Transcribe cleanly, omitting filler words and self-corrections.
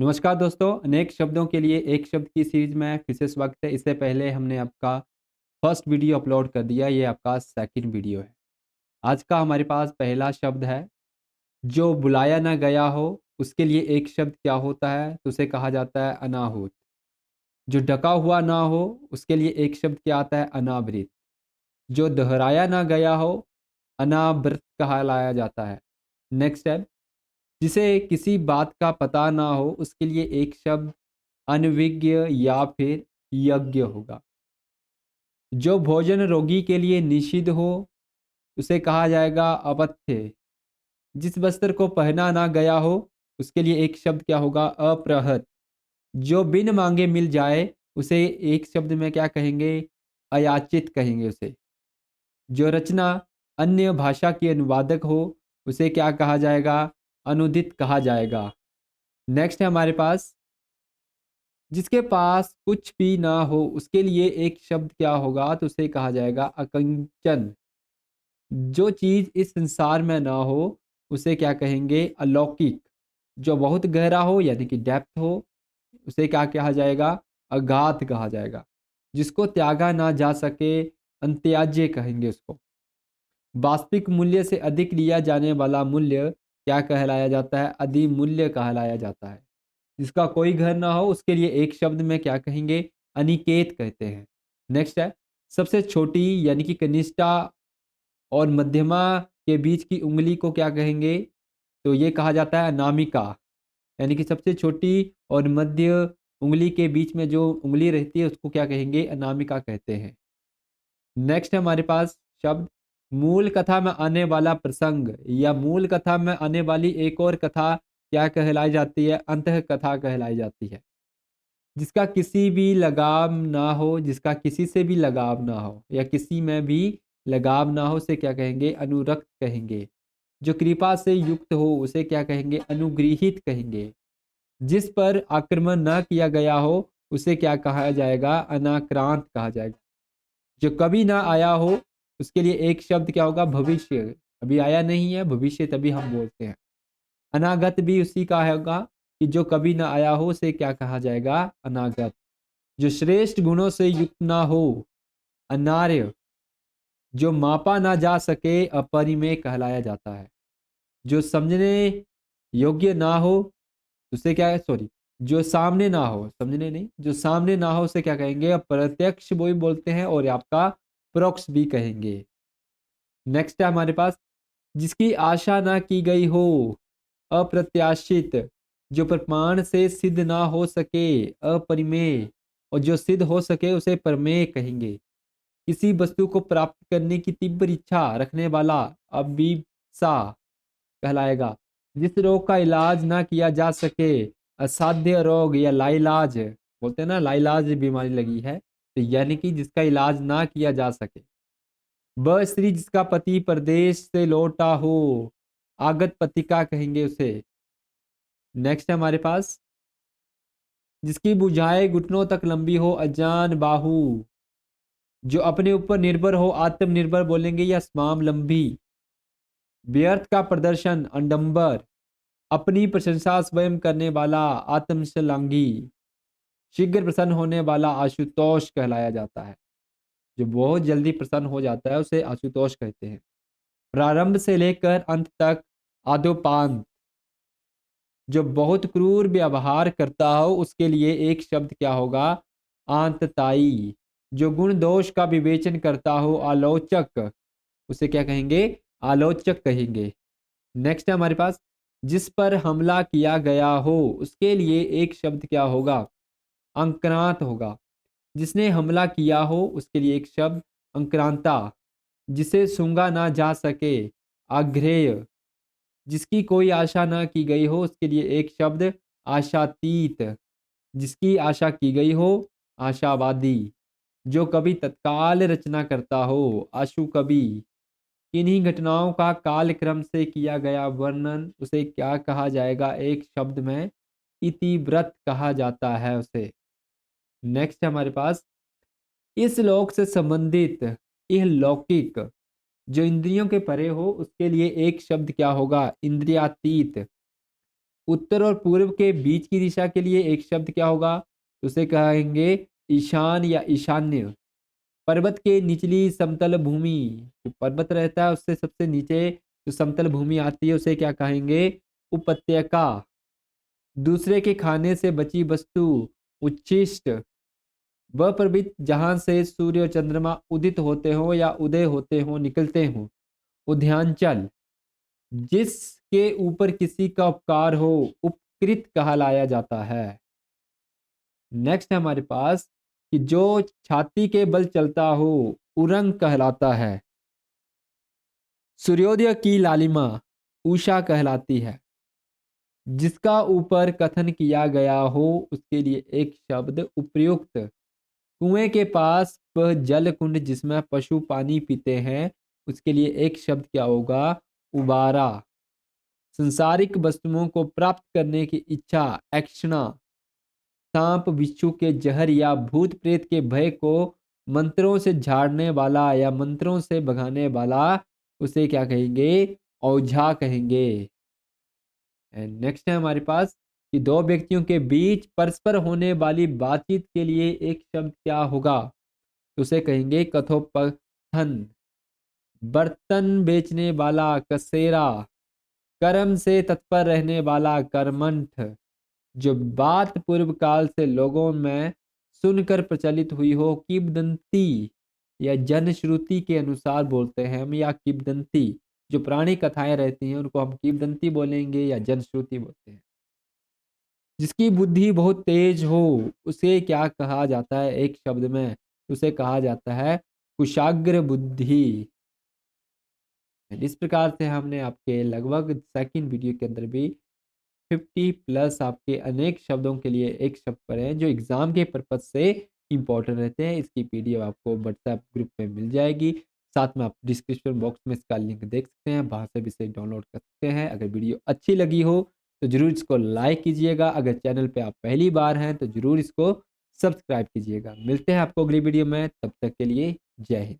नमस्कार दोस्तों, अनेक शब्दों के लिए एक शब्द की सीरीज में फिर से स्वागत है। इससे पहले हमने आपका फर्स्ट वीडियो अपलोड कर दिया, ये आपका सेकंड वीडियो है। आज का हमारे पास पहला शब्द है, जो बुलाया ना गया हो, उसके लिए एक शब्द क्या होता है? तो उसे कहा जाता है अनाहूत। जो ढका हुआ ना हो, उसके लिए एक शब्द क्या आता है? अनावृत। जो दोहराया ना गया हो, अनावृत कहलाया जाता है। नेक्स्ट है, जिसे किसी बात का पता ना हो, उसके लिए एक शब्द अनविज्ञ या फिर यज्ञ होगा। जो भोजन रोगी के लिए निषिद्ध हो, उसे कहा जाएगा अपथ्य। जिस वस्त्र को पहना ना गया हो, उसके लिए एक शब्द क्या होगा? अप्रहत। जो बिन मांगे मिल जाए, उसे एक शब्द में क्या कहेंगे? अयाचित कहेंगे उसे। जो रचना अन्य भाषा की अनुवादक हो, उसे क्या कहा जाएगा? अनुदित कहा जाएगा। नेक्स्ट है हमारे पास, जिसके पास कुछ भी ना हो, उसके लिए एक शब्द क्या होगा? तो उसे कहा जाएगा अकंचन। जो चीज इस संसार में ना हो, उसे क्या कहेंगे? अलौकिक। जो बहुत गहरा हो यानी कि डेप्थ हो, उसे क्या कहा जाएगा? अगाध कहा जाएगा। जिसको त्यागा ना जा सके, अंत्याज्य कहेंगे उसको। वास्तविक मूल्य से अधिक लिया जाने वाला मूल्य क्या कहलाया जाता है? अधिमूल्य कहलाया जाता है। जिसका कोई घर ना हो, उसके लिए एक शब्द में क्या कहेंगे? अनिकेत कहते हैं। नेक्स्ट है, सबसे छोटी यानी कि कनिष्ठा और मध्यमा के बीच की उंगली को क्या कहेंगे? तो ये कहा जाता है अनामिका। यानी कि सबसे छोटी और मध्य उंगली के बीच में जो उंगली रहती है, उसको क्या कहेंगे? अनामिका कहते हैं। नेक्स्ट है हमारे पास शब्द, मूल कथा में आने वाला प्रसंग या मूल कथा में आने वाली एक और कथा क्या कहलाई जाती है? अंतः कथा कहलाई जाती है। जिसका किसी भी लगाव ना हो, जिसका किसी से भी लगाव ना हो या किसी में भी लगाव ना हो, उसे क्या कहेंगे? अनुरक्त कहेंगे। जो कृपा से युक्त हो, उसे क्या कहेंगे? अनुगृहित कहेंगे। जिस पर आक्रमण ना किया गया हो, उसे क्या कहा जाएगा? अनाक्रांत कहा जाएगा। जो कभी ना आया हो, उसके लिए एक शब्द क्या होगा? भविष्य। अभी आया नहीं है, भविष्य तभी हम बोलते हैं। अनागत भी उसी का होगा कि जो कभी ना आया हो, उसे क्या कहा जाएगा? अनागत। जो श्रेष्ठ गुणों से युक्त ना हो, अनार्य। जो मापा ना जा सके, अपरिमेय कहलाया जाता है। जो समझने योग्य ना हो, उसे क्या है? सॉरी, जो सामने ना हो, समझने नहीं, जो सामने ना हो, उसे क्या कहेंगे? प्रत्यक्ष वो भी बोलते हैं और आपका परोक्ष भी कहेंगे। नेक्स्ट है हमारे पास, जिसकी आशा ना की गई हो, अप्रत्याशित। जो प्रमाण से सिद्ध ना हो सके, अपरिमेय। और जो सिद्ध हो सके, उसे प्रमेय कहेंगे। किसी वस्तु को प्राप्त करने की तीव्र इच्छा रखने वाला अभिप्सा कहलाएगा। जिस रोग का इलाज ना किया जा सके, असाध्य रोग या लाइलाज बोलते हैं ना, लाइलाज बीमारी लगी है, तो यानी कि जिसका इलाज ना किया जा सके। वह स्त्री जिसका पति परदेश से लौटा हो, आगत पतिका कहेंगे उसे। नेक्स्ट है हमारे पास, जिसकी बुझाए घुटनों तक लंबी हो, अजान बाहु। जो अपने ऊपर निर्भर हो, आत्मनिर्भर बोलेंगे या स्वावलंबी। व्यर्थ का प्रदर्शन, अंडम्बर। अपनी प्रशंसा स्वयं करने वाला, आत्मश्लाघी। शीघ्र प्रसन्न होने वाला, आशुतोष कहलाया जाता है। जो बहुत जल्दी प्रसन्न हो जाता है, उसे आशुतोष कहते हैं। प्रारंभ से लेकर अंत तक, आदोपांत। जो बहुत क्रूर व्यवहार करता हो, उसके लिए एक शब्द क्या होगा? आंतताई। जो गुण दोष का विवेचन करता हो, आलोचक, उसे क्या कहेंगे? आलोचक कहेंगे। नेक्स्ट है हमारे पास, जिस पर हमला किया गया हो, उसके लिए एक शब्द क्या होगा? अंक्रांत होगा। जिसने हमला किया हो, उसके लिए एक शब्द अंक्रांता। जिसे सूंघा ना जा सके, आग्रेय। जिसकी कोई आशा ना की गई हो, उसके लिए एक शब्द आशातीत। जिसकी आशा की गई हो, आशावादी। जो कभी तत्काल रचना करता हो, आशु कवि। किन्हीं घटनाओं का कालक्रम से किया गया वर्णन, उसे क्या कहा जाएगा? एक शब्द में इतिव्रत कहा जाता है उसे। नेक्स्ट है हमारे पास, इस लोक से संबंधित, यह लौकिक। जो इंद्रियों के परे हो, उसके लिए एक शब्द क्या होगा? इंद्रियातीत। उत्तर और पूर्व के बीच की दिशा के लिए एक शब्द क्या होगा? तो उसे कहेंगे ईशान या ईशान्य। पर्वत के निचली समतल भूमि, जो पर्वत रहता है उससे सबसे नीचे जो समतल भूमि आती है उसे क्या कहेंगे? उपत्यका। दूसरे के खाने से बची वस्तु, उच्छिष्ट। वह पर्वत जहां से सूर्य और चंद्रमा उदित होते हो या उदय होते हो, निकलते हो, उद्यानचल। जिसके ऊपर किसी का उपकार हो, उपकृत कहलाया जाता है। नेक्स्ट है हमारे पास कि जो छाती के बल चलता हो, उरंग कहलाता है। सूर्योदय की लालिमा, उषा कहलाती है। जिसका ऊपर कथन किया गया हो उसके लिए एक शब्द उपयुक्त। कुएं के पास वह जल कुंड जिसमें पशु पानी पीते हैं, उसके लिए एक शब्द क्या होगा? उबारा। संसारिक वस्तुओं को प्राप्त करने की इच्छा, एक्शना। सांप बिच्छू के जहर या भूत प्रेत के भय को मंत्रों से झाड़ने वाला या मंत्रों से भगाने वाला, उसे क्या कहेंगे? औझा कहेंगे। एंड नेक्स्ट है हमारे पास कि दो व्यक्तियों के बीच परस्पर होने वाली बातचीत के लिए एक शब्द क्या होगा? तो उसे कहेंगे कथोपकथन। बर्तन बेचने वाला कसेरा। कर्म से तत्पर रहने वाला कर्मठ। जो बात पूर्व काल से लोगों में सुनकर प्रचलित हुई हो, किंवदंती या जनश्रुति के अनुसार बोलते हैं हम, या किंवदंती। जो पुरानी कथाएं रहती हैं उनको हम किंवदंती बोलेंगे या जनश्रुति बोलते हैं। जिसकी बुद्धि बहुत तेज हो उसे क्या कहा जाता है एक शब्द में? उसे कहा जाता है कुशाग्र बुद्धि। इस प्रकार से हमने आपके लगभग सेकंड वीडियो के अंदर भी 50 प्लस आपके अनेक शब्दों के लिए एक शब्द पढ़े हैं जो एग्जाम के पर्पज से इंपॉर्टेंट रहते हैं। इसकी पीडीएफ आपको व्हाट्सएप ग्रुप में मिल जाएगी। साथ में आप डिस्क्रिप्शन बॉक्स में इसका लिंक देख सकते हैं, वहां से भी इसे डाउनलोड कर सकते हैं। अगर वीडियो अच्छी लगी हो तो जरूर इसको लाइक कीजिएगा। अगर चैनल पे आप पहली बार हैं तो जरूर इसको सब्सक्राइब कीजिएगा। मिलते हैं आपको अगली वीडियो में, तब तक के लिए जय हिंद।